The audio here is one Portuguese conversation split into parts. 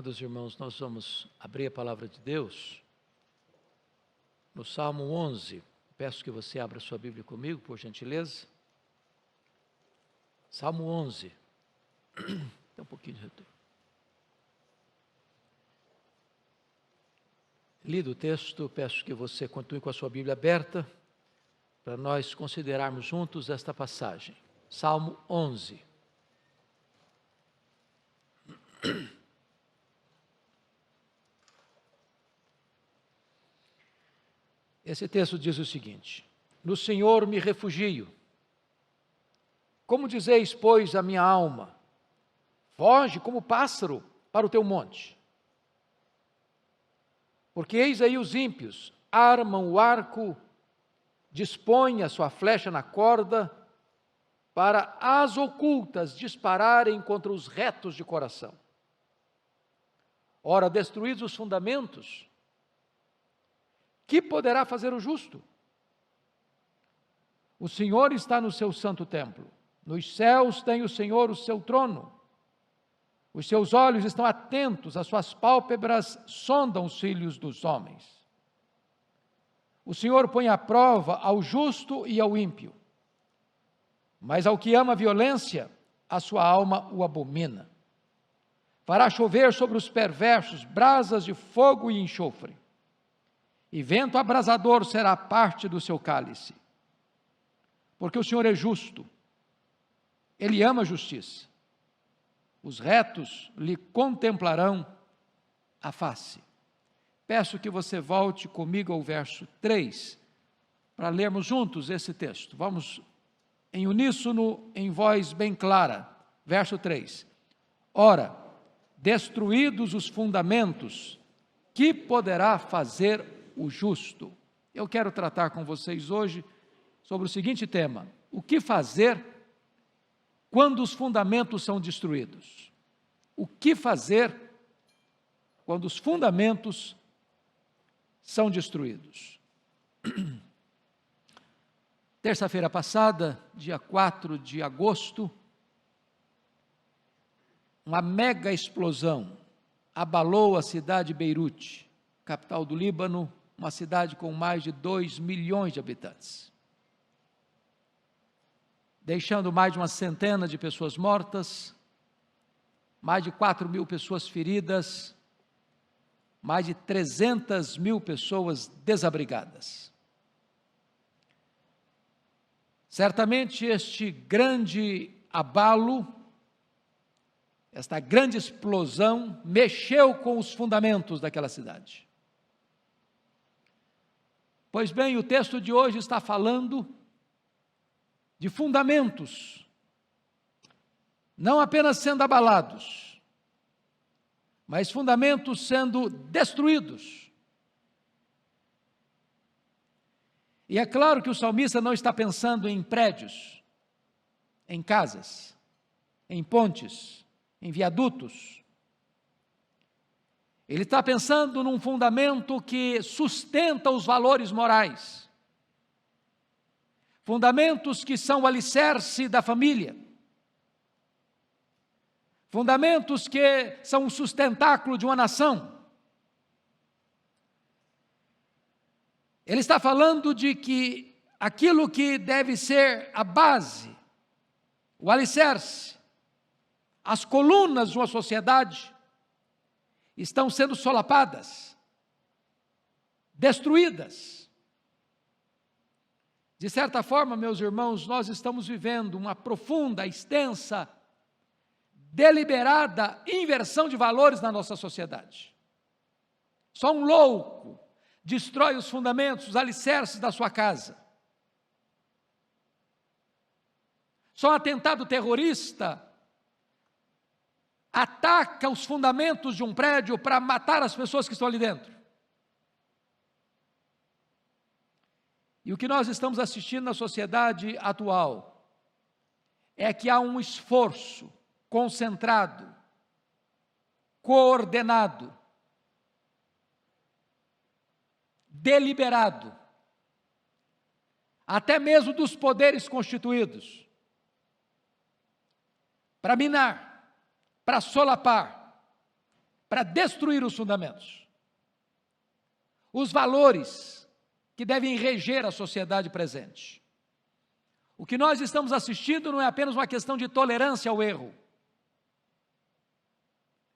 Amados irmãos, nós vamos abrir a palavra de Deus no Salmo 11. Peço que você abra sua Bíblia comigo, por gentileza. Salmo 11. Tem um pouquinho de retorno. Lido o texto, peço que você continue com a sua Bíblia aberta para nós considerarmos juntos esta passagem. Salmo 11. Esse texto diz o seguinte: no Senhor me refugio. Como dizeis, pois, a minha alma, foge como pássaro para o teu monte. Porque eis aí os ímpios, armam o arco, dispõem a sua flecha na corda, para as ocultas dispararem contra os retos de coração. Ora, destruídos os fundamentos, que poderá fazer o justo? O Senhor está no seu santo templo. Nos céus tem o Senhor o seu trono. Os seus olhos estão atentos, as suas pálpebras sondam os filhos dos homens. O Senhor põe à prova ao justo e ao ímpio. Mas ao que ama a violência, a sua alma o abomina. Fará chover sobre os perversos brasas de fogo e enxofre. E vento abrasador será parte do seu cálice. Porque o Senhor é justo, Ele ama a justiça. Os retos lhe contemplarão a face. Peço que você volte comigo ao verso 3, para lermos juntos esse texto. Vamos em uníssono, em voz bem clara. Verso 3. Ora, destruídos os fundamentos, que poderá fazer o justo? Eu quero tratar com vocês hoje sobre o seguinte tema: o que fazer quando os fundamentos são destruídos? O que fazer quando os fundamentos são destruídos? Terça-feira passada, dia 4 de agosto, uma mega explosão abalou a cidade de Beirute, capital do Líbano, uma cidade com mais de 2 milhões de habitantes, deixando mais de uma centena de pessoas mortas, mais de 4 mil pessoas feridas, mais de 300 mil pessoas desabrigadas. Certamente este grande abalo, esta grande explosão, mexeu com os fundamentos daquela cidade. Pois bem, o texto de hoje está falando de fundamentos, não apenas sendo abalados, mas fundamentos sendo destruídos. E é claro que o salmista não está pensando em prédios, em casas, em pontes, em viadutos. Ele está pensando num fundamento que sustenta os valores morais, fundamentos que são o alicerce da família, fundamentos que são o sustentáculo de uma nação. Ele está falando de que aquilo que deve ser a base, o alicerce, as colunas de uma sociedade, estão sendo solapadas, destruídas. De certa forma, meus irmãos, nós estamos vivendo uma profunda, extensa, deliberada inversão de valores na nossa sociedade. Só um louco destrói os fundamentos, os alicerces da sua casa. Só um atentado terrorista ataca os fundamentos de um prédio para matar as pessoas que estão ali dentro. E o que nós estamos assistindo na sociedade atual é que há um esforço concentrado, coordenado, deliberado, até mesmo dos poderes constituídos, para minar, para solapar, para destruir os fundamentos. Os valores que devem reger a sociedade presente. O que nós estamos assistindo não é apenas uma questão de tolerância ao erro,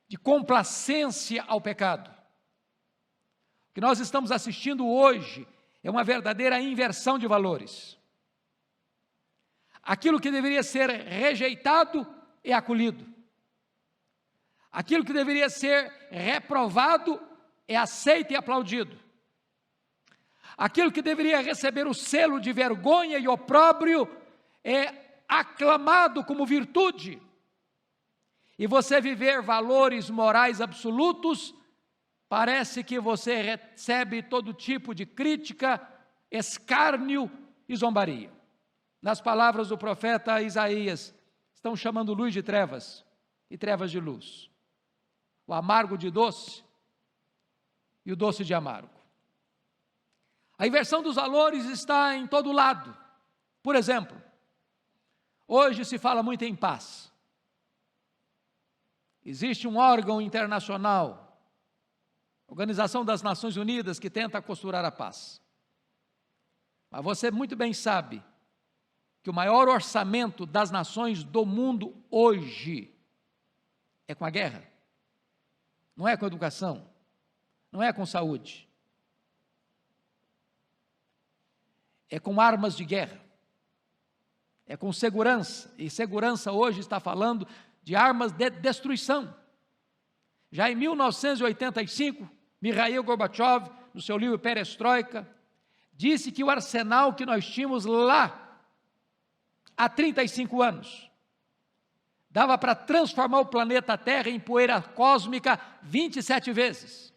de complacência ao pecado. O que nós estamos assistindo hoje é uma verdadeira inversão de valores. Aquilo que deveria ser rejeitado é acolhido. Aquilo que deveria ser reprovado é aceito e aplaudido. Aquilo que deveria receber o selo de vergonha e opróbrio é aclamado como virtude. E você viver valores morais absolutos, parece que você recebe todo tipo de crítica, escárnio e zombaria. Nas palavras do profeta Isaías, estão chamando luz de trevas e trevas de luz. O amargo de doce e o doce de amargo. A inversão dos valores está em todo lado. Por exemplo, hoje se fala muito em paz. Existe um órgão internacional, Organização das Nações Unidas, que tenta costurar a paz. Mas você muito bem sabe que o maior orçamento das nações do mundo hoje é com a guerra. Não é com a educação, não é com saúde. É com armas de guerra, é com segurança, e segurança hoje está falando de armas de destruição. Já em 1985, Mikhail Gorbachev, no seu livro Perestroika, disse que o arsenal que nós tínhamos lá, há 35 anos, dava para transformar o planeta Terra em poeira cósmica 27 vezes.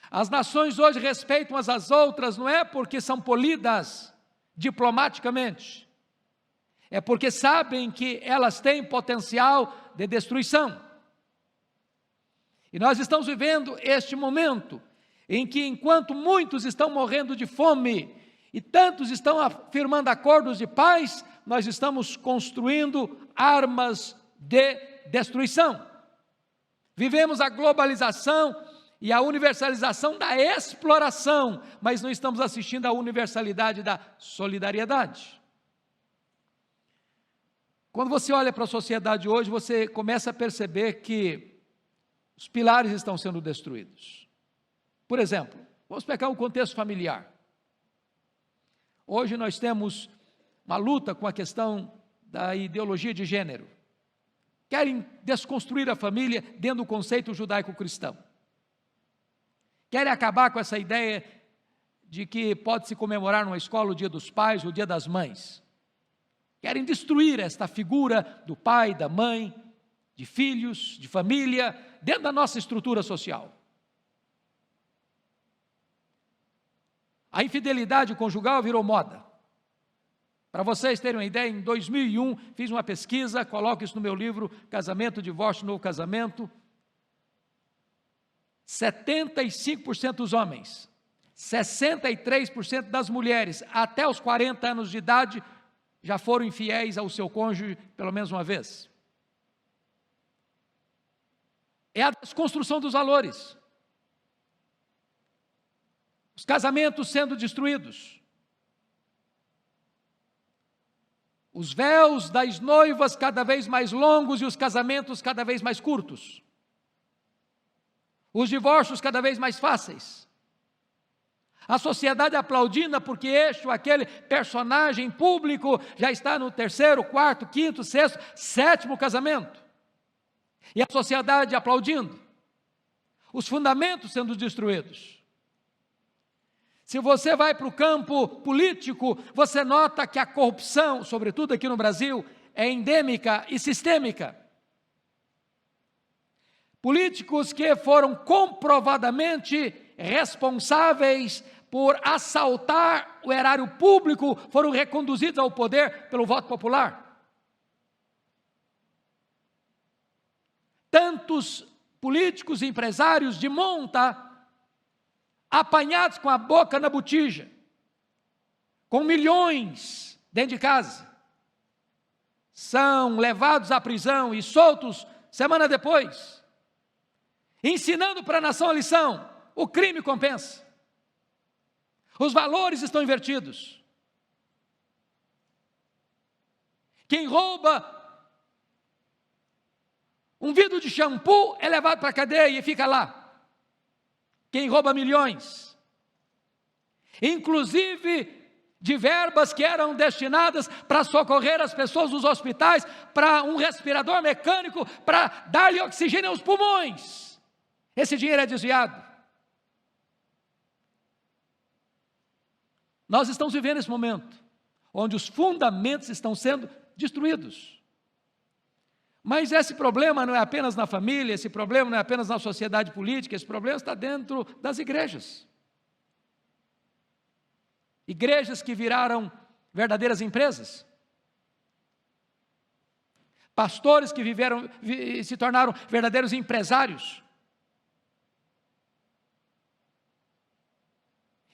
As nações hoje respeitam umas às outras, não é porque são polidas diplomaticamente, é porque sabem que elas têm potencial de destruição. E nós estamos vivendo este momento em que, enquanto muitos estão morrendo de fome e tantos estão afirmando acordos de paz, nós estamos construindo armas de destruição. Vivemos a globalização e a universalização da exploração, mas não estamos assistindo à universalidade da solidariedade. Quando você olha para a sociedade hoje, você começa a perceber que os pilares estão sendo destruídos. Por exemplo, vamos pegar o contexto familiar. Hoje nós temos uma luta com a questão da ideologia de gênero. Querem desconstruir a família dentro do conceito judaico-cristão. Querem acabar com essa ideia de que pode-se comemorar numa escola o Dia dos Pais, o Dia das Mães. Querem destruir esta figura do pai, da mãe, de filhos, de família, dentro da nossa estrutura social. A infidelidade conjugal virou moda. Para vocês terem uma ideia, em 2001, fiz uma pesquisa, coloco isso no meu livro, Casamento, Divórcio, Novo Casamento. 75% dos homens, 63% das mulheres, até os 40 anos de idade, já foram infiéis ao seu cônjuge pelo menos uma vez. É a desconstrução dos valores. Os casamentos sendo destruídos. Os véus das noivas cada vez mais longos e os casamentos cada vez mais curtos. Os divórcios cada vez mais fáceis. A sociedade aplaudindo porque este ou aquele personagem público já está no 3º, 4º, 5º, 6º, 7º casamento. E a sociedade aplaudindo. Os fundamentos sendo destruídos. Se você vai para o campo político, você nota que a corrupção, sobretudo aqui no Brasil, é endêmica e sistêmica. Políticos que foram comprovadamente responsáveis por assaltar o erário público foram reconduzidos ao poder pelo voto popular. Tantos políticos e empresários de monta, apanhados com a boca na botija, com milhões dentro de casa, são levados à prisão e soltos semana depois. ensinando para a nação a lição: o crime compensa. Os valores estão invertidos. Quem rouba um vidro de shampoo é levado para a cadeia e fica lá. Quem rouba milhões, inclusive de verbas que eram destinadas para socorrer as pessoas nos hospitais, para um respirador mecânico, para dar-lhe oxigênio aos pulmões, esse dinheiro é desviado. Nós estamos vivendo esse momento, onde os fundamentos estão sendo destruídos. Mas esse problema não é apenas na família, esse problema não é apenas na sociedade política, esse problema está dentro das igrejas. Igrejas que viraram verdadeiras empresas. Pastores que se tornaram verdadeiros empresários.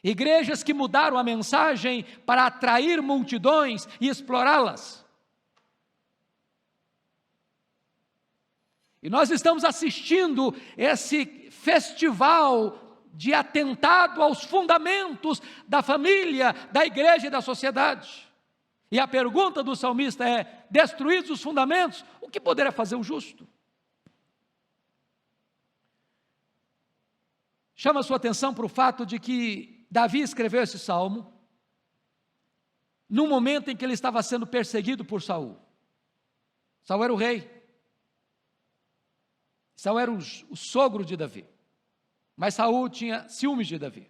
Igrejas que mudaram a mensagem para atrair multidões e explorá-las. E nós estamos assistindo esse festival de atentado aos fundamentos da família, da igreja e da sociedade. E a pergunta do salmista é: destruídos os fundamentos, o que poderá fazer o justo? Chama a sua atenção para o fato de que Davi escreveu esse salmo num momento em que ele estava sendo perseguido por Saul. Saul era o rei. Saul era o sogro de Davi. Mas Saul tinha ciúmes de Davi.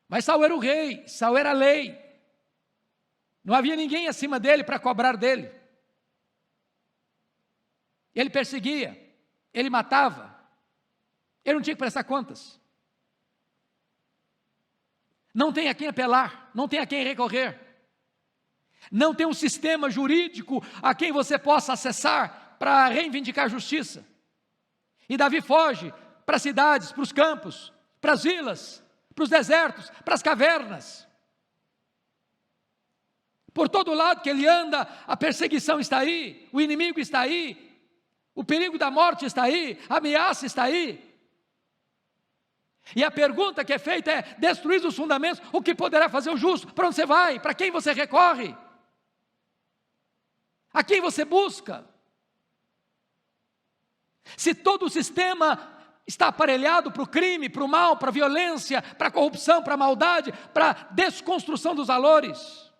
Mas Saul era o rei, Saul era a lei. Não havia ninguém acima dele para cobrar dele. Ele perseguia, ele matava. Ele não tinha que prestar contas. Não tem a quem apelar, não tem a quem recorrer. Não tem um sistema jurídico a quem você possa acessar para reivindicar justiça. E Davi foge para as cidades, para os campos, para as vilas, para os desertos, para as cavernas. Por todo lado que ele anda, a perseguição está aí, o inimigo está aí, o perigo da morte está aí, a ameaça está aí. E a pergunta que é feita é: destruídos os fundamentos, o que poderá fazer o justo? Para onde você vai? Para quem você recorre? A quem você busca? Se todo o sistema está aparelhado para o crime, para o mal, para a violência, para a corrupção, para a maldade, para a desconstrução dos valores.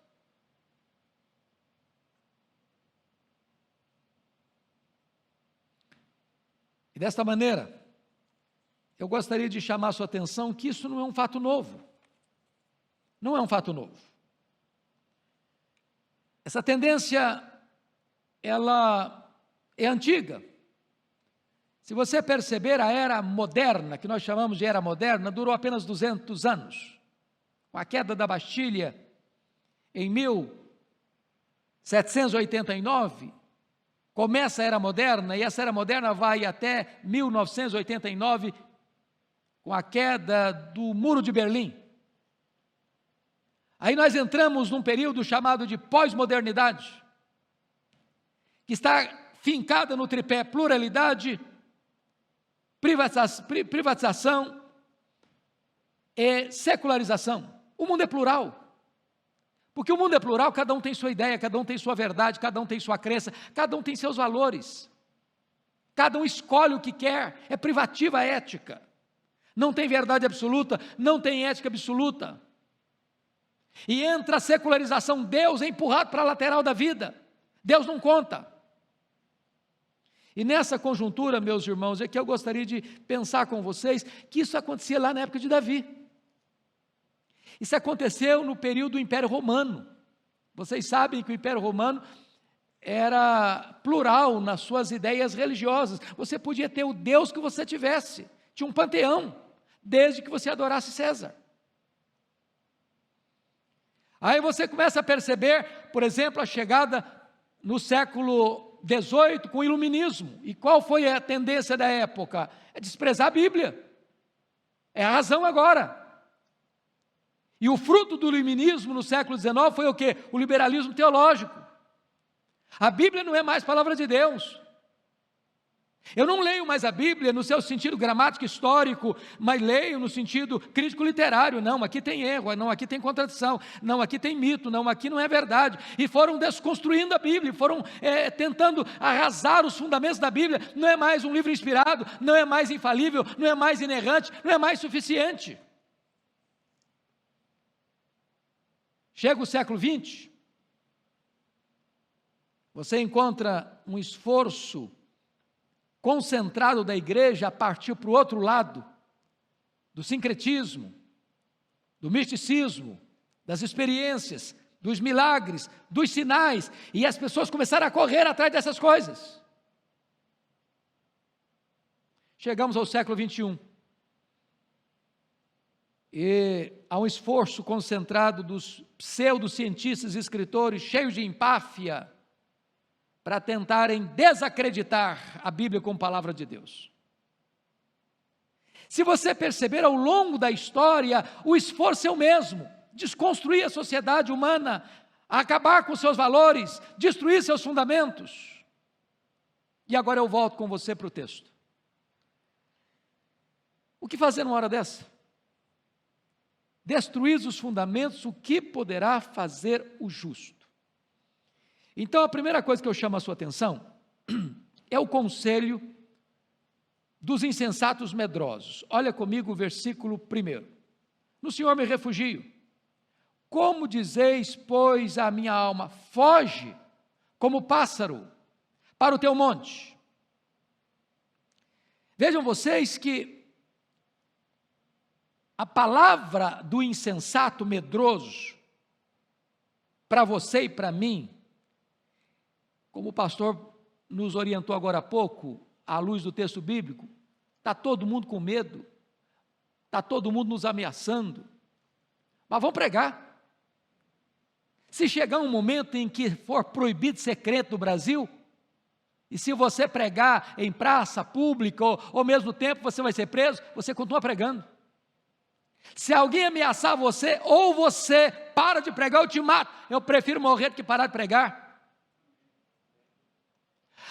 E desta maneira, eu gostaria de chamar a sua atenção que isso não é um fato novo. Não é um fato novo. Essa tendência, ela é antiga. Se você perceber, a era moderna, que nós chamamos de era moderna, durou apenas 200 anos. Com a queda da Bastilha, em 1789, começa a era moderna, e essa era moderna vai até 1989, com a queda do Muro de Berlim. Aí nós entramos num período chamado de pós-modernidade, que está fincada no tripé pluralidade, privatização e secularização. O mundo é plural. Porque o mundo é plural, cada um tem sua ideia, cada um tem sua verdade, cada um tem sua crença, cada um tem seus valores. Cada um escolhe o que quer, é privativa a ética. Não tem verdade absoluta, não tem ética absoluta. E entra a secularização, Deus é empurrado para a lateral da vida. Deus não conta. E nessa conjuntura, meus irmãos, é que eu gostaria de pensar com vocês que isso acontecia lá na época de Davi. Isso aconteceu no período do Império Romano. Vocês sabem que o Império Romano era plural nas suas ideias religiosas. Você podia ter o Deus que você tivesse. Tinha um panteão, desde que você adorasse César. Aí você começa a perceber, por exemplo, a chegada no século XVIII com o iluminismo. E qual foi a tendência da época? É desprezar a Bíblia. É a razão agora. E o fruto do iluminismo no século XIX foi o quê? O liberalismo teológico. A Bíblia não é mais palavra de Deus. Eu não leio mais a Bíblia no seu sentido gramático histórico, mas leio no sentido crítico literário. Não, aqui tem erro, não, aqui tem contradição, não, aqui tem mito, não, aqui não é verdade. E foram desconstruindo a Bíblia, foram tentando arrasar os fundamentos da Bíblia. Não é mais um livro inspirado, não é mais infalível, não é mais inerrante, não é mais suficiente. Chega o século XX, você encontra um esforço concentrado da igreja a partir para o outro lado, do sincretismo, do misticismo, das experiências, dos milagres, dos sinais, e as pessoas começaram a correr atrás dessas coisas. Chegamos ao século XXI, e há um esforço concentrado dos pseudocientistas e escritores cheios de empáfia, para tentarem desacreditar a Bíblia como palavra de Deus. Se você perceber ao longo da história, o esforço é o mesmo: desconstruir a sociedade humana, acabar com seus valores, destruir seus fundamentos. E agora eu volto com você para o texto. O que fazer numa hora dessa? Destruir os fundamentos, o que poderá fazer o justo? Então, a primeira coisa que eu chamo a sua atenção é o conselho dos insensatos medrosos. Olha comigo o versículo 1. No Senhor me refugio. Como dizeis, pois, a minha alma, foge como pássaro para o teu monte. Vejam vocês que a palavra do insensato medroso, para você e para mim, como o pastor nos orientou agora há pouco, à luz do texto bíblico, está todo mundo com medo, está todo mundo nos ameaçando, mas vamos pregar. Se chegar um momento em que for proibido ser crente no Brasil, e se você pregar em praça pública, ou ao mesmo tempo você vai ser preso, você continua pregando. Se alguém ameaçar você, ou você para de pregar, eu te mato. Eu prefiro morrer do que parar de pregar.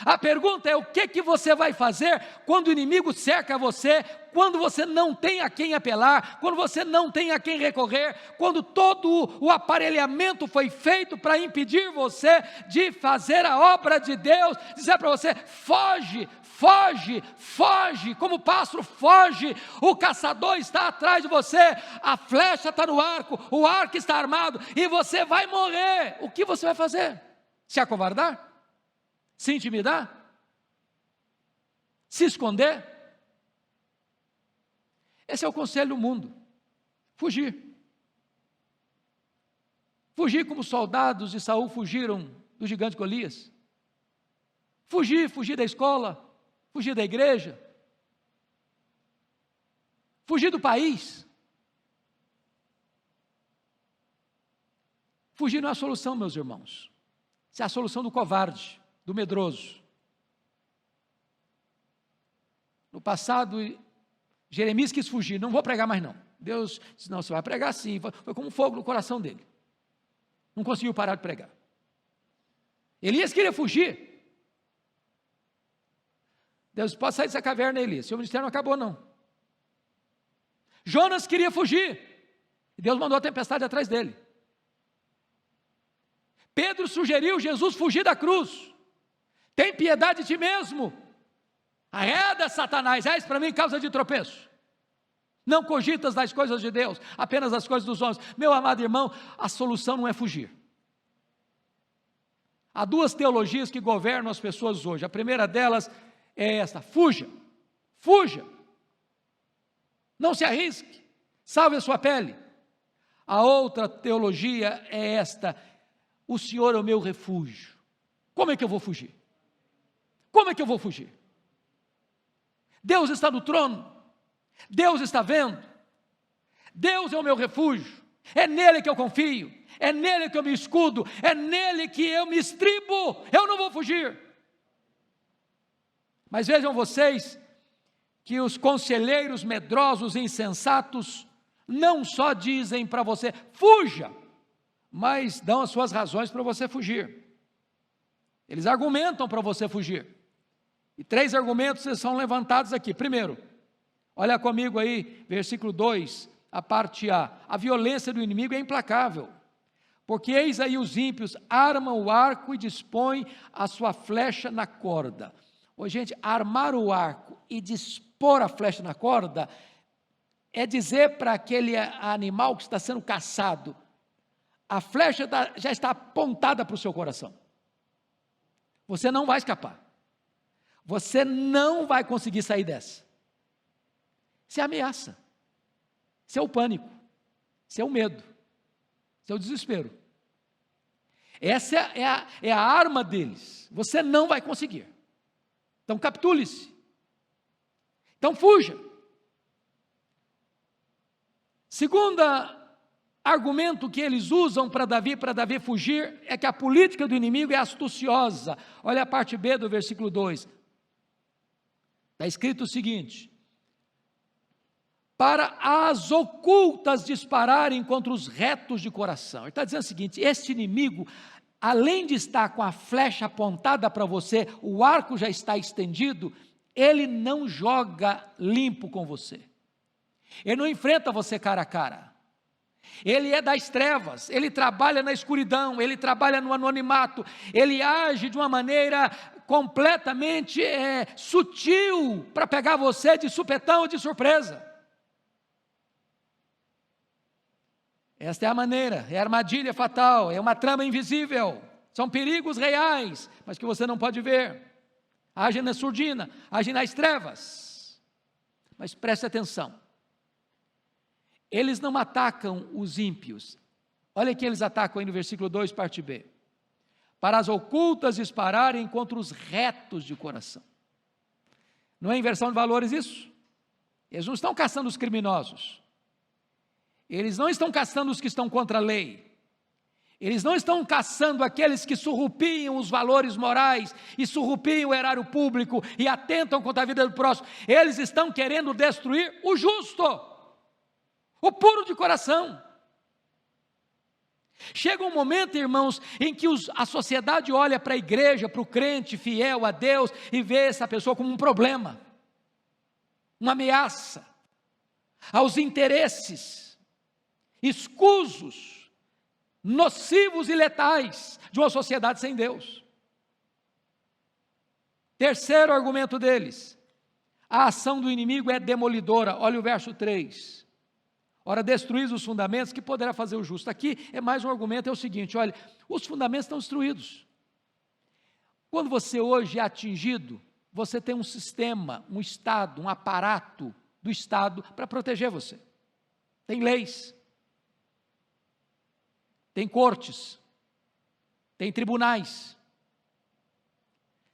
A pergunta é: o que você vai fazer quando o inimigo cerca você, quando você não tem a quem apelar, quando você não tem a quem recorrer, quando todo o aparelhamento foi feito para impedir você de fazer a obra de Deus, dizer para você: foge, foge, foge, como o pássaro foge, o caçador está atrás de você, a flecha está no arco, o arco está armado, e você vai morrer. O que você vai fazer? Se acovardar? Se intimidar? Se esconder? Esse é o conselho do mundo: fugir. Fugir como os soldados de Saul fugiram do gigante Golias. Fugir da escola, fugir da igreja, fugir do país. Fugir não é a solução, meus irmãos. Isso é a solução do covarde, do medroso. No passado, Jeremias quis fugir: não vou pregar mais não. Deus disse: não, você vai pregar sim. Foi como um fogo no coração dele. Não conseguiu parar de pregar. Elias queria fugir. Deus: pode sair dessa caverna, Elias, seu ministério não acabou não. Jonas queria fugir, e Deus mandou a tempestade atrás dele. Pedro sugeriu Jesus fugir da cruz: tem piedade de ti mesmo, arreda Satanás, és para mim causa de tropeço. Não cogitas das coisas de Deus, apenas das coisas dos homens. Meu amado irmão, a solução não é fugir. Há duas teologias que governam as pessoas hoje. A primeira delas é esta: fuja, fuja, não se arrisque, salve a sua pele. A outra teologia é esta: o Senhor é o meu refúgio. Como é que eu vou fugir? Como é que eu vou fugir? Deus está no trono, Deus está vendo, Deus é o meu refúgio, é nele que eu confio, é nele que eu me escudo, é nele que eu me estribo, eu não vou fugir. Mas vejam vocês que os conselheiros medrosos e insensatos não só dizem para você fuja, mas dão as suas razões para você fugir. Eles argumentam para você fugir. E 3 argumentos são levantados aqui. Primeiro, olha comigo aí, versículo 2, a parte A. A violência do inimigo é implacável, porque eis aí os ímpios armam o arco e dispõem a sua flecha na corda. Ô, gente, armar o arco e dispor a flecha na corda é dizer para aquele animal que está sendo caçado, a flecha já está apontada para o seu coração. Você não vai escapar. Você não vai conseguir sair dessa. Isso é ameaça. Isso é o pânico. Isso é o medo. Isso é o desespero. Essa é a arma deles. Você não vai conseguir. Então capitule-se. Então fuja. Segunda argumento que eles usam para Davi fugir, é que a política do inimigo é astuciosa. Olha a parte B do versículo 2. Está escrito o seguinte: para as ocultas dispararem contra os retos de coração. Ele está dizendo o seguinte: este inimigo, além de estar com a flecha apontada para você, o arco já está estendido, ele não joga limpo com você. Ele não enfrenta você cara a cara. Ele é das trevas, ele trabalha na escuridão, ele trabalha no anonimato, ele age de uma maneira completamente sutil para pegar você de supetão ou de surpresa. Esta é a maneira, é a armadilha fatal, é uma trama invisível, são perigos reais, mas que você não pode ver. Age na surdina, age nas trevas. Mas preste atenção. Eles não atacam os ímpios. Olha que eles atacam aí no versículo 2, parte B. Para as ocultas dispararem contra os retos de coração. Não é inversão de valores isso? Eles não estão caçando os criminosos. Eles não estão caçando os que estão contra a lei. Eles não estão caçando aqueles que surrupiam os valores morais e surrupiam o erário público e atentam contra a vida do próximo. Eles estão querendo destruir o justo, o puro de coração. Chega um momento, irmãos, em que a sociedade olha para a igreja, para o crente fiel a Deus e vê essa pessoa como um problema, uma ameaça aos interesses escusos, nocivos e letais de uma sociedade sem Deus. Terceiro argumento deles: a ação do inimigo é demolidora. Olha o verso 3. Ora, destruís os fundamentos, que poderá fazer o justo? Aqui é mais um argumento, é o seguinte: olha, os fundamentos estão destruídos. Quando você hoje é atingido, você tem um sistema, um Estado, um aparato do Estado para proteger você. Tem leis, tem cortes, tem tribunais.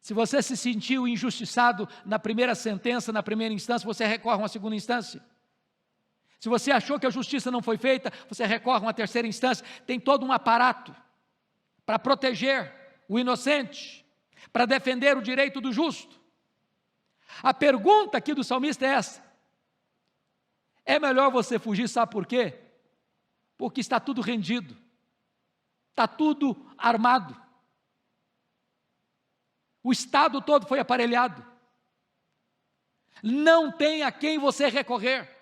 Se você se sentiu injustiçado na primeira sentença, na primeira instância, você recorre a uma segunda instância. Se você achou que a justiça não foi feita, você recorre a uma terceira instância. Tem todo um aparato para proteger o inocente, para defender o direito do justo. A pergunta aqui do salmista é essa: é melhor você fugir, sabe por quê? Porque está tudo rendido, está tudo armado, o Estado todo foi aparelhado, não tem a quem você recorrer,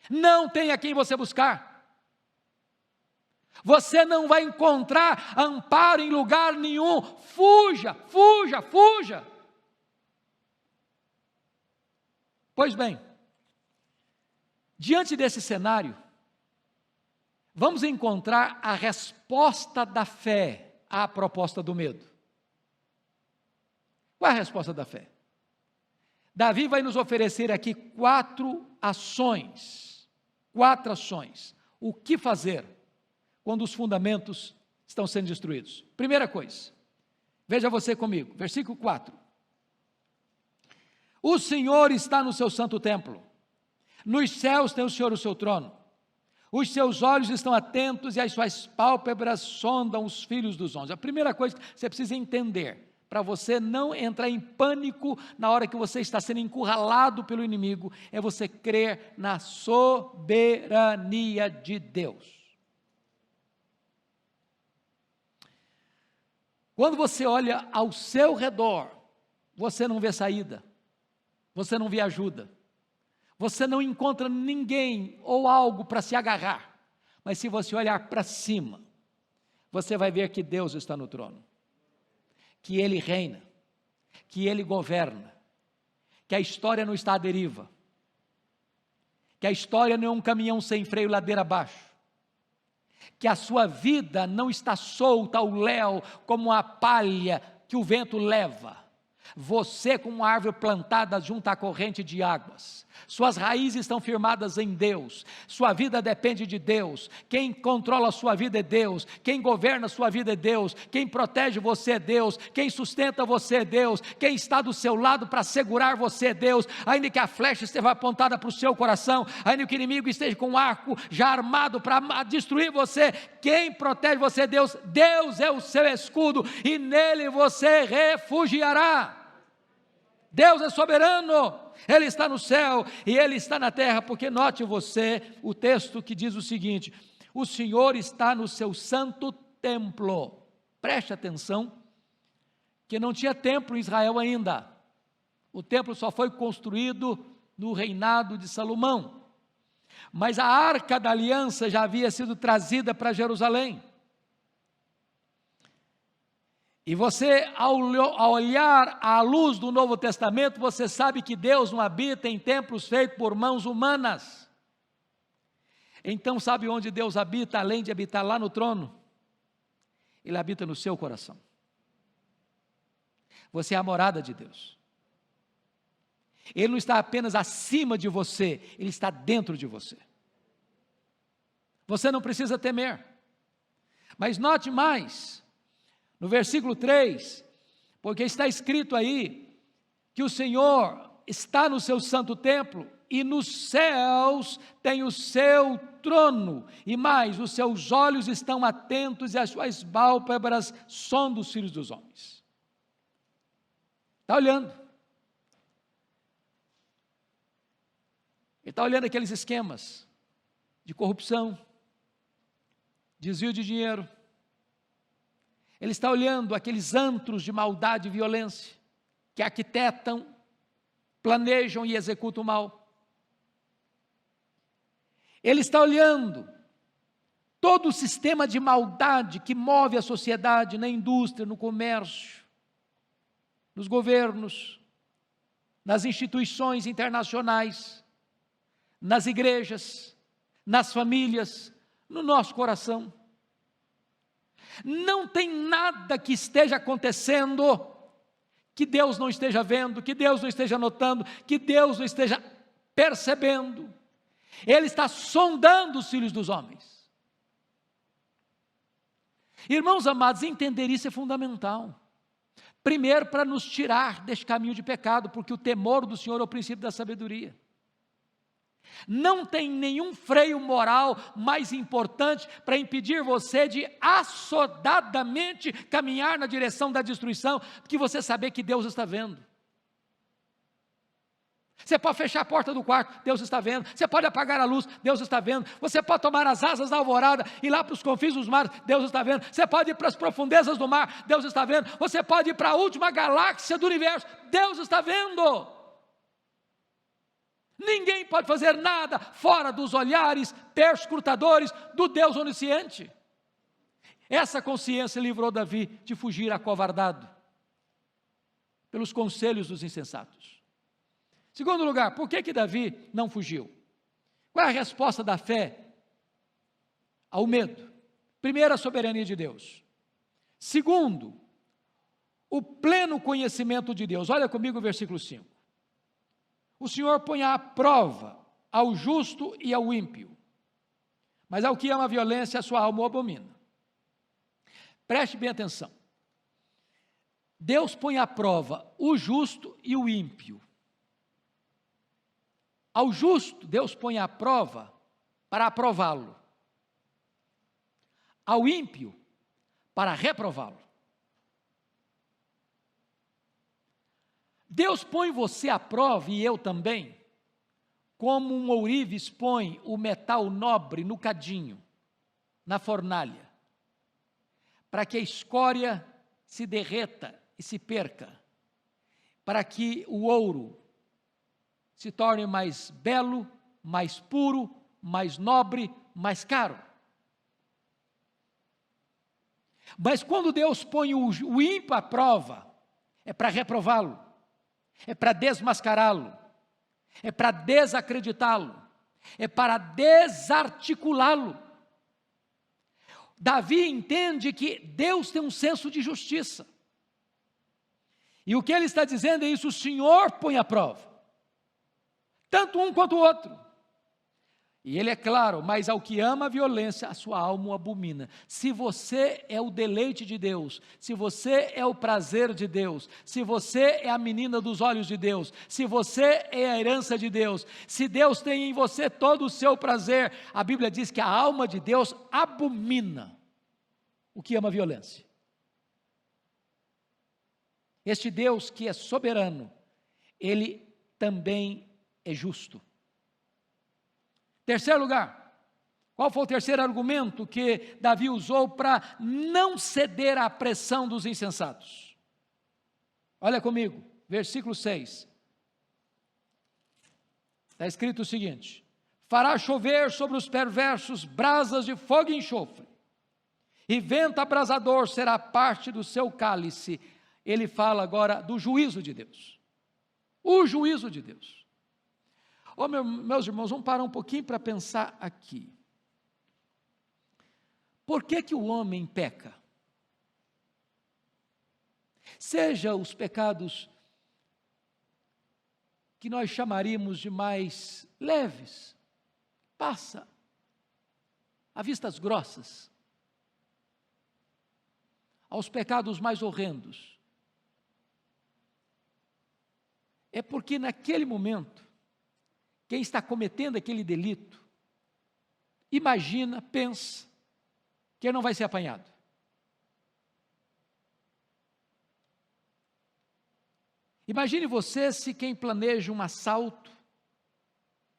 não tem a quem você buscar, você não vai encontrar amparo em lugar nenhum. Fuja, fuja, fuja. Pois bem, diante desse cenário, vamos encontrar a resposta da fé à proposta do medo. Qual é a resposta da fé? Davi vai nos oferecer aqui 4 ações. 4 ações. O que fazer quando os fundamentos estão sendo destruídos? Primeira coisa, veja você comigo, versículo 4. O Senhor está no seu santo templo, nos céus tem o Senhor o seu trono, os seus olhos estão atentos e as suas pálpebras sondam os filhos dos homens. A primeira coisa que você precisa entender, para você não entrar em pânico na hora que você está sendo encurralado pelo inimigo, é você crer na soberania de Deus. Quando você olha ao seu redor, você não vê saída, você não vê ajuda, você não encontra ninguém ou algo para se agarrar, mas se você olhar para cima, você vai ver que Deus está no trono, que Ele reina, que Ele governa, que a história não está à deriva, que a história não é um caminhão sem freio ladeira abaixo, que a sua vida não está solta ao léu como a palha que o vento leva. Você, como uma árvore plantada junto à corrente de águas, suas raízes estão firmadas em Deus, sua vida depende de Deus, quem controla a sua vida é Deus, quem governa a sua vida é Deus, quem protege você é Deus, quem sustenta você é Deus, quem está do seu lado para segurar você é Deus, ainda que a flecha esteja apontada para o seu coração, ainda que o inimigo esteja com um arco já armado para destruir você, quem protege você é Deus, Deus é o seu escudo e nele você refugiará. Deus é soberano, Ele está no céu e Ele está na terra, porque note você o texto que diz o seguinte: o Senhor está no seu santo templo. Preste atenção, que não tinha templo em Israel ainda, o templo só foi construído no reinado de Salomão, mas a arca da aliança já havia sido trazida para Jerusalém. E você, ao olhar à luz do Novo Testamento, você sabe que Deus não habita em templos feitos por mãos humanas. Então, sabe onde Deus habita, além de habitar lá no trono? Ele habita no seu coração. Você é a morada de Deus. Ele não está apenas acima de você, Ele está dentro de você. Você não precisa temer. Mas note mais, no versículo 3, porque está escrito aí, que o Senhor está no seu santo templo, e nos céus tem o seu trono, e mais, os seus olhos estão atentos, e as suas pálpebras sondam os filhos dos homens. Está olhando. Ele está olhando aqueles esquemas de corrupção, desvio de dinheiro. Ele está olhando aqueles antros de maldade e violência, que arquitetam, planejam e executam o mal. Ele está olhando todo o sistema de maldade que move a sociedade, na indústria, no comércio, nos governos, nas instituições internacionais, nas igrejas, nas famílias, no nosso coração. Não tem nada que esteja acontecendo que Deus não esteja vendo, que Deus não esteja notando, que Deus não esteja percebendo. Ele está sondando os filhos dos homens. Irmãos amados, entender isso é fundamental. Primeiro, para nos tirar deste caminho de pecado, porque o temor do Senhor é o princípio da sabedoria. Não tem nenhum freio moral mais importante para impedir você de assodadamente caminhar na direção da destruição, do que você saber que Deus está vendo. Você pode fechar a porta do quarto, Deus está vendo. Você pode apagar a luz, Deus está vendo. Você pode tomar as asas da alvorada e ir lá para os confins dos mares, Deus está vendo. Você pode ir para as profundezas do mar, Deus está vendo. Você pode ir para a última galáxia do universo, Deus está vendo. Ninguém pode fazer nada fora dos olhares perscrutadores do Deus onisciente. Essa consciência livrou Davi de fugir acovardado pelos conselhos dos insensatos. Segundo lugar, por que Davi não fugiu? Qual é a resposta da fé ao medo? Primeiro, a soberania de Deus. Segundo, o pleno conhecimento de Deus. Olha comigo o versículo 5. O Senhor põe à prova ao justo e ao ímpio, mas ao que ama a violência, a sua alma o abomina. Preste bem atenção. Deus põe à prova o justo e o ímpio. Ao justo, Deus põe à prova para aprová-lo. Ao ímpio, para reprová-lo. Deus põe você à prova, e eu também, como um ourives põe o metal nobre no cadinho, na fornalha, para que a escória se derreta e se perca, para que o ouro se torne mais belo, mais puro, mais nobre, mais caro. Mas quando Deus põe o ímpio à prova, é para reprová-lo, é para desmascará-lo, é para desacreditá-lo, é para desarticulá-lo. Davi entende que Deus tem um senso de justiça. E o que ele está dizendo é isso: o Senhor põe à prova, tanto um quanto o outro. E ele é claro: mas ao que ama a violência, a sua alma o abomina. Se você é o deleite de Deus, se você é o prazer de Deus, se você é a menina dos olhos de Deus, se você é a herança de Deus, se Deus tem em você todo o seu prazer, a Bíblia diz que a alma de Deus abomina o que ama a violência. Este Deus que é soberano, Ele também é justo. Terceiro lugar, qual foi o terceiro argumento que Davi usou para não ceder à pressão dos insensatos? Olha comigo, versículo 6. Está escrito o seguinte: fará chover sobre os perversos brasas de fogo e enxofre, e vento abrasador será parte do seu cálice. Ele fala agora do juízo de Deus. O juízo de Deus. Oh, meus irmãos, vamos parar um pouquinho para pensar aqui. Por que o homem peca? Seja os pecados que nós chamaríamos de mais leves, passa a vistas grossas, aos pecados mais horrendos. É porque naquele momento, quem está cometendo aquele delito, imagina, pensa, que ele não vai ser apanhado. Imagine você se quem planeja um assalto,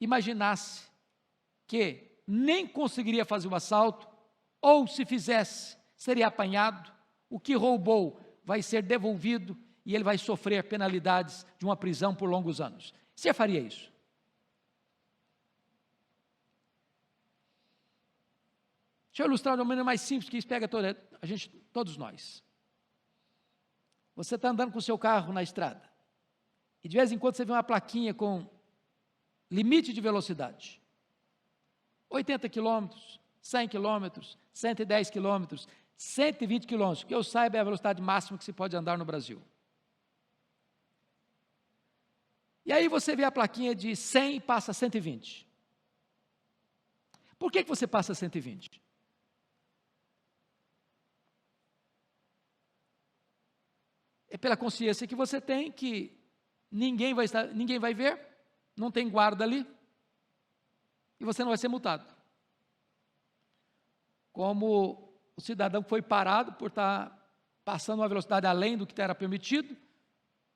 imaginasse que nem conseguiria fazer o assalto, ou se fizesse, seria apanhado, o que roubou vai ser devolvido, e ele vai sofrer penalidades de uma prisão por longos anos. Você faria isso? Deixa eu ilustrar de uma maneira mais simples, que isso pega todos nós. Você está andando com o seu carro na estrada, e de vez em quando você vê uma plaquinha com limite de velocidade, 80 quilômetros, 100 quilômetros, 110 quilômetros, 120 quilômetros, que eu saiba é a velocidade máxima que se pode andar no Brasil. E aí você vê a plaquinha de 100 e passa a 120. Por que você passa a 120? É pela consciência que você tem que ninguém vai ver, não tem guarda ali, e você não vai ser multado. Como o cidadão que foi parado por estar passando uma velocidade além do que era permitido,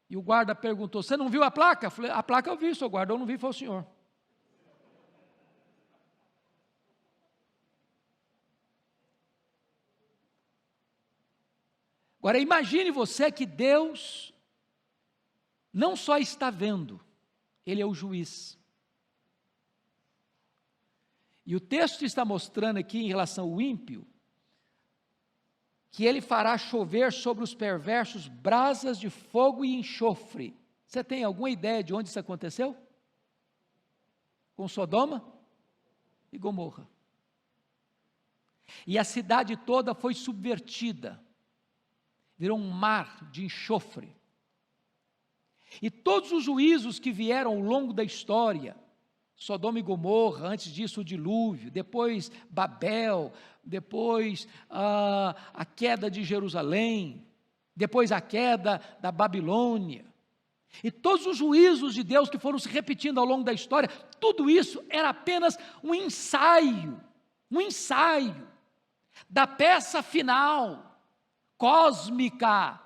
e o guarda perguntou: você não viu a placa? Eu falei: a placa eu vi, senhor guarda, eu não vi, foi o senhor. Agora imagine você que Deus não só está vendo, Ele é o juiz. E o texto está mostrando aqui em relação ao ímpio, que ele fará chover sobre os perversos brasas de fogo e enxofre. Você tem alguma ideia de onde isso aconteceu? Com Sodoma e Gomorra. E a cidade toda foi subvertida, virou um mar de enxofre. E todos os juízos que vieram ao longo da história, Sodoma e Gomorra, antes disso o dilúvio, depois Babel, depois a queda de Jerusalém, depois a queda da Babilônia, e todos os juízos de Deus que foram se repetindo ao longo da história, tudo isso era apenas um ensaio da peça final, cósmica,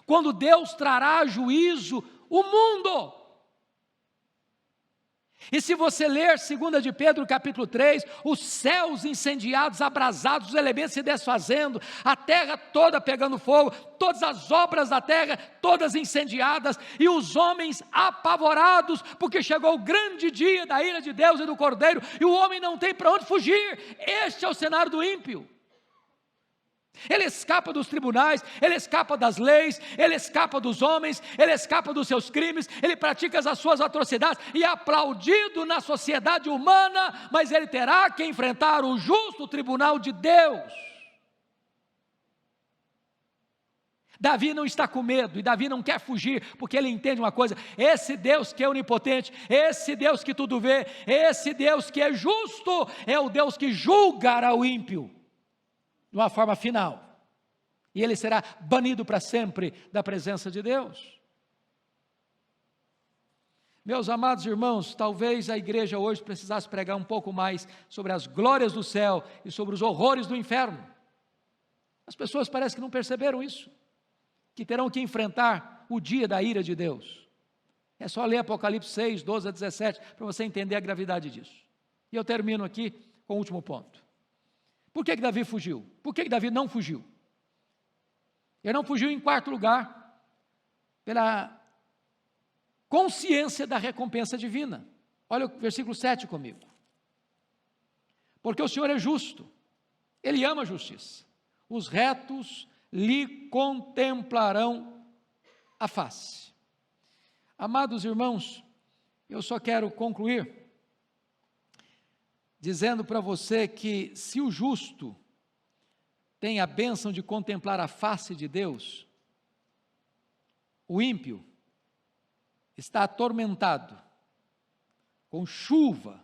quando Deus trará a juízo o mundo. E se você ler 2 de Pedro capítulo 3, os céus incendiados, abrasados, os elementos se desfazendo, a terra toda pegando fogo, todas as obras da terra, todas incendiadas, e os homens apavorados, porque chegou o grande dia da ira de Deus e do Cordeiro, e o homem não tem para onde fugir. Este é o cenário do ímpio. Ele escapa dos tribunais, ele escapa das leis, ele escapa dos homens, ele escapa dos seus crimes, ele pratica as suas atrocidades e é aplaudido na sociedade humana, mas ele terá que enfrentar o justo tribunal de Deus. Davi não está com medo, e Davi não quer fugir, porque ele entende uma coisa: esse Deus que é onipotente, esse Deus que tudo vê, esse Deus que é justo, é o Deus que julgará o ímpio de uma forma final, e ele será banido para sempre da presença de Deus. Meus amados irmãos, talvez a igreja hoje precisasse pregar um pouco mais sobre as glórias do céu e sobre os horrores do inferno. As pessoas parecem que não perceberam isso, que terão que enfrentar o dia da ira de Deus. É só ler Apocalipse 6, 12 a 17, para você entender a gravidade disso. E eu termino aqui com o último ponto. Por que Davi fugiu? Por que Davi não fugiu? Ele não fugiu, em quarto lugar, pela consciência da recompensa divina. Olha o versículo 7 comigo. Porque o Senhor é justo, Ele ama a justiça, os retos lhe contemplarão a face. Amados irmãos, eu só quero concluir dizendo para você que se o justo tem a bênção de contemplar a face de Deus, o ímpio está atormentado com chuva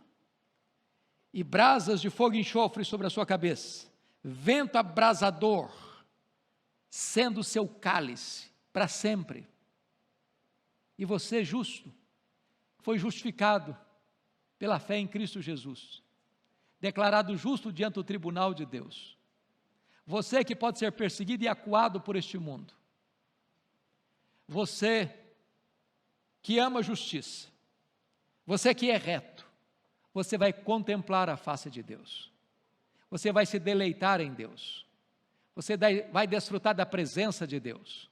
e brasas de fogo e enxofre sobre a sua cabeça, vento abrasador sendo seu cálice para sempre. E você, justo, foi justificado pela fé em Cristo Jesus, declarado justo diante do tribunal de Deus. Você que pode ser perseguido e acuado por este mundo, você que ama a justiça, você que é reto, você vai contemplar a face de Deus, você vai se deleitar em Deus, você vai desfrutar da presença de Deus,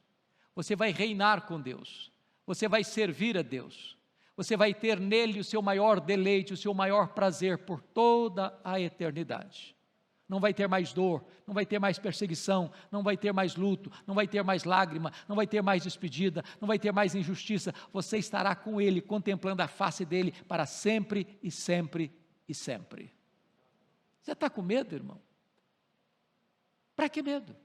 você vai reinar com Deus, você vai servir a Deus, você vai ter nele o seu maior deleite, o seu maior prazer por toda a eternidade. Não vai ter mais dor, não vai ter mais perseguição, não vai ter mais luto, não vai ter mais lágrima, não vai ter mais despedida, não vai ter mais injustiça. Você estará com ele, contemplando a face dele para sempre e sempre e sempre. Você está com medo, irmão? Para que medo?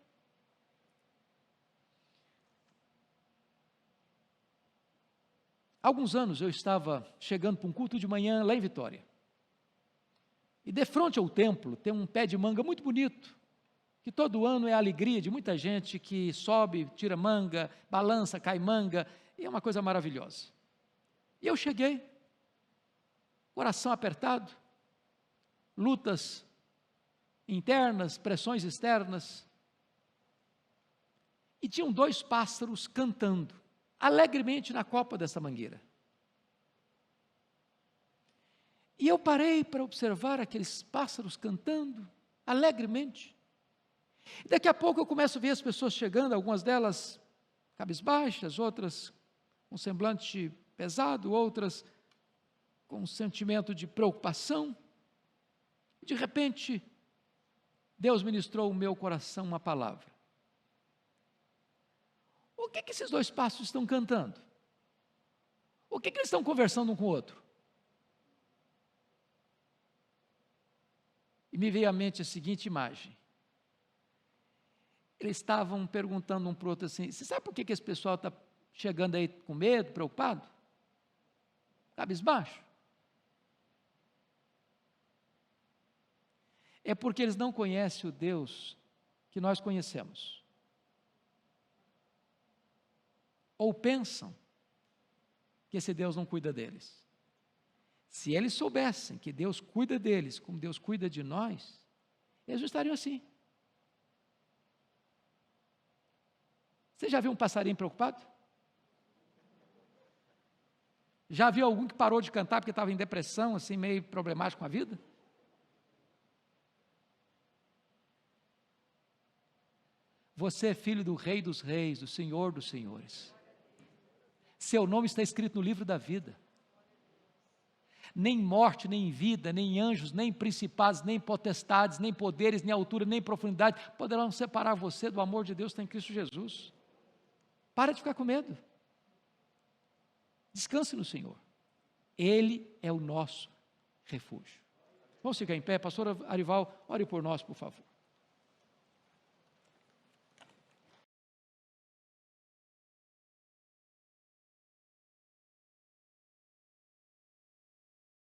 Há alguns anos eu estava chegando para um culto de manhã lá em Vitória. E de frente ao templo tem um pé de manga muito bonito, que todo ano é a alegria de muita gente que sobe, tira manga, balança, cai manga, e é uma coisa maravilhosa. E eu cheguei, coração apertado, lutas internas, pressões externas, e tinham 2 pássaros cantando alegremente na copa dessa mangueira. E eu parei para observar aqueles pássaros cantando alegremente. E daqui a pouco eu começo a ver as pessoas chegando, algumas delas cabisbaixas, outras com semblante pesado, outras com um sentimento de preocupação. De repente, Deus ministrou ao meu coração uma palavra. O que esses 2 pássaros estão cantando? O que eles estão conversando um com o outro? E me veio à mente a seguinte imagem. Eles estavam perguntando um para o outro assim: você sabe por que esse pessoal está chegando aí com medo, preocupado? Cabisbaixo? É porque eles não conhecem o Deus que nós conhecemos. Ou pensam que esse Deus não cuida deles. Se eles soubessem que Deus cuida deles, como Deus cuida de nós, eles não estariam assim. Você já viu um passarinho preocupado? Já viu algum que parou de cantar porque estava em depressão, assim, meio problemático com a vida? Você é filho do Rei dos Reis, do Senhor dos Senhores. Seu nome está escrito no livro da vida. Nem morte, nem vida, nem anjos, nem principados, nem potestades, nem poderes, nem altura, nem profundidade poderão separar você do amor de Deus que está em Cristo Jesus. Para de ficar com medo. Descanse no Senhor. Ele é o nosso refúgio. Vamos ficar em pé, pastor Arival, ore por nós, por favor.